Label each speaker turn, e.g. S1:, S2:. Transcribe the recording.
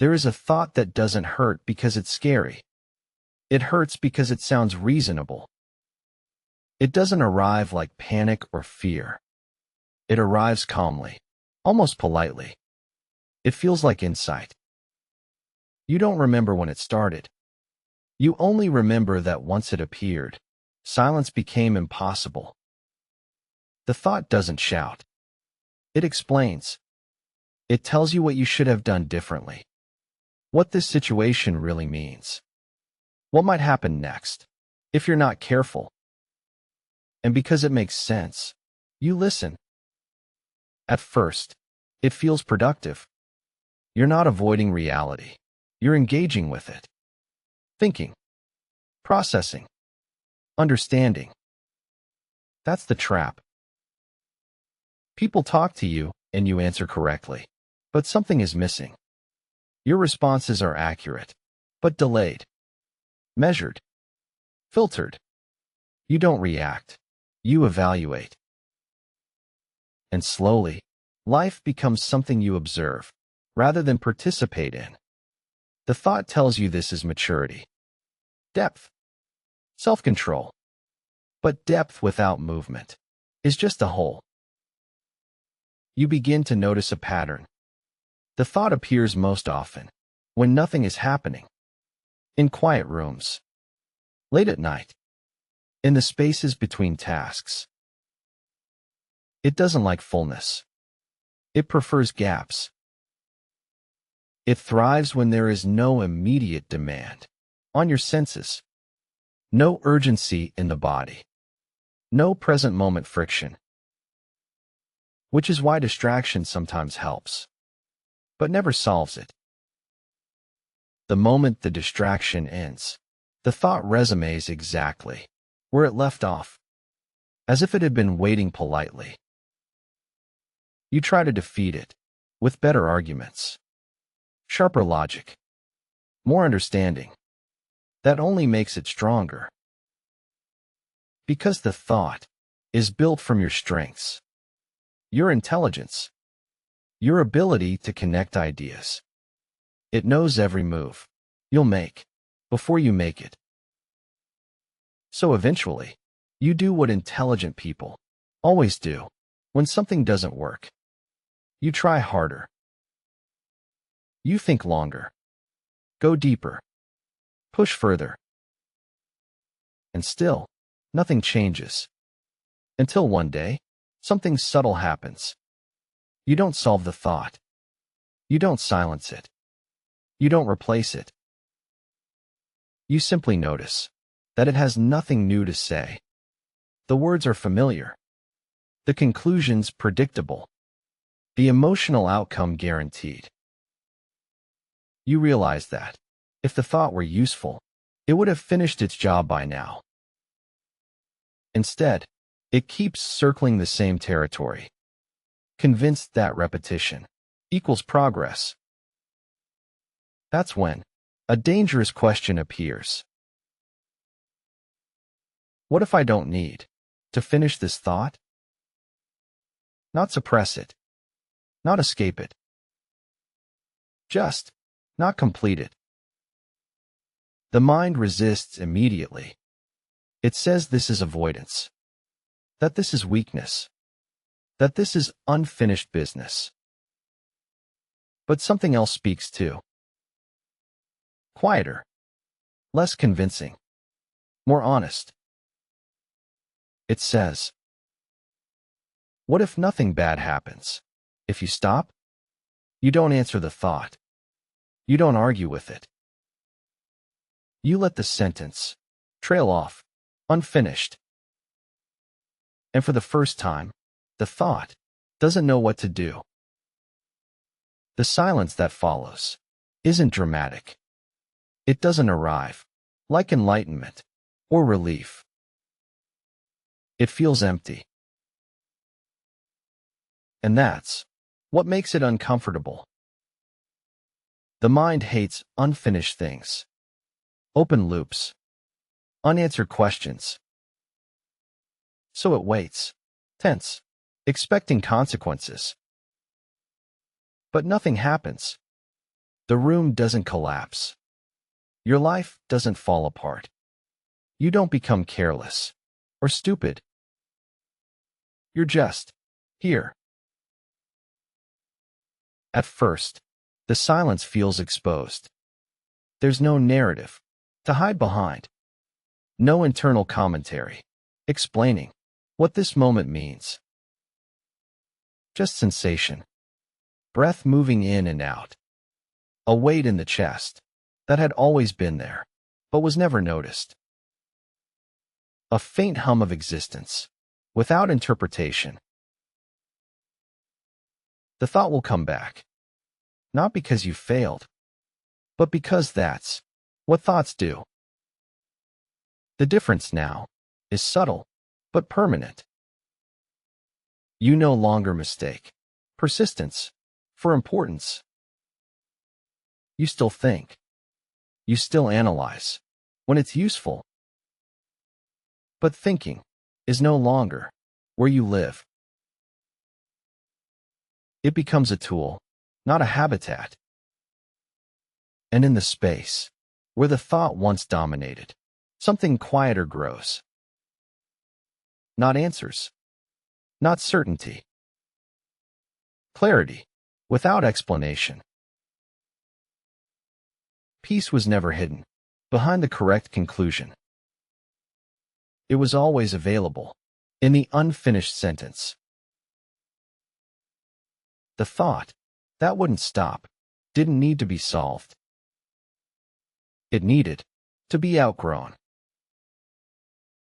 S1: There is a thought that doesn't hurt because it's scary. It hurts because it sounds reasonable. It doesn't arrive like panic or fear. It arrives calmly, almost politely. It feels like insight. You don't remember when it started. You only remember that once it appeared, silence became impossible. The thought doesn't shout. It explains. It tells you what you should have done differently. What this situation really means. What might happen next, if you're not careful. And because it makes sense, you listen. At first, it feels productive. You're not avoiding reality. You're engaging with it. Thinking. Processing. Understanding. That's the trap. People talk to you, and you answer correctly. But something is missing. Your responses are accurate, but delayed. Measured. Filtered. You don't react. You evaluate. And slowly, life becomes something you observe, rather than participate in. The thought tells you this is maturity. Depth. Self-control. But depth without movement is just a hole. You begin to notice a pattern. The thought appears most often when nothing is happening. In quiet rooms. Late at night. In the spaces between tasks. It doesn't like fullness. It prefers gaps. It thrives when there is no immediate demand on your senses. No urgency in the body. No present moment friction. Which is why distraction sometimes helps, but never solves it. The moment the distraction ends, the thought resumes exactly where it left off, as if it had been waiting politely. You try to defeat it with better arguments, sharper logic, more understanding. That only makes it stronger. Because the thought is built from your strengths, your intelligence, your ability to connect ideas. It knows every move you'll make before you make it. So eventually, you do what intelligent people always do when something doesn't work. You try harder. You think longer. Go deeper. Push further. And still, nothing changes. Until one day, something subtle happens. You don't solve the thought. You don't silence it. You don't replace it. You simply notice that it has nothing new to say. The words are familiar. The conclusions predictable. The emotional outcome guaranteed. You realize that, if the thought were useful, it would have finished its job by now. Instead, it keeps circling the same territory, convinced that repetition equals progress. That's when a dangerous question appears. What if I don't need to finish this thought? Not suppress it, not escape it, just not complete it. The mind resists immediately. It says this is avoidance, that this is weakness, that this is unfinished business. But something else speaks too. Quieter, less convincing, more honest. It says, what if nothing bad happens? If you stop, you don't answer the thought. You don't argue with it. You let the sentence trail off, unfinished. And for the first time, the thought doesn't know what to do. The silence that follows isn't dramatic. It doesn't arrive like enlightenment or relief. It feels empty. And that's what makes it uncomfortable. The mind hates unfinished things, open loops, unanswered questions. So it waits, tense, expecting consequences. But nothing happens. The room doesn't collapse. Your life doesn't fall apart. You don't become careless or stupid. You're just here. At first, the silence feels exposed. There's no narrative to hide behind, no internal commentary explaining what this moment means. Just sensation, breath moving in and out, a weight in the chest that had always been there, but was never noticed. A faint hum of existence, without interpretation. The thought will come back, not because you failed, but because that's what thoughts do. The difference now is subtle, but permanent. You no longer mistake persistence for importance. You still think. You still analyze when it's useful. But thinking is no longer where you live. It becomes a tool, not a habitat. And in the space where the thought once dominated, something quieter grows. Not answers, not certainty. Clarity, without explanation. Peace was never hidden behind the correct conclusion. It was always available in the unfinished sentence. The thought that wouldn't stop didn't need to be solved. It needed to be outgrown.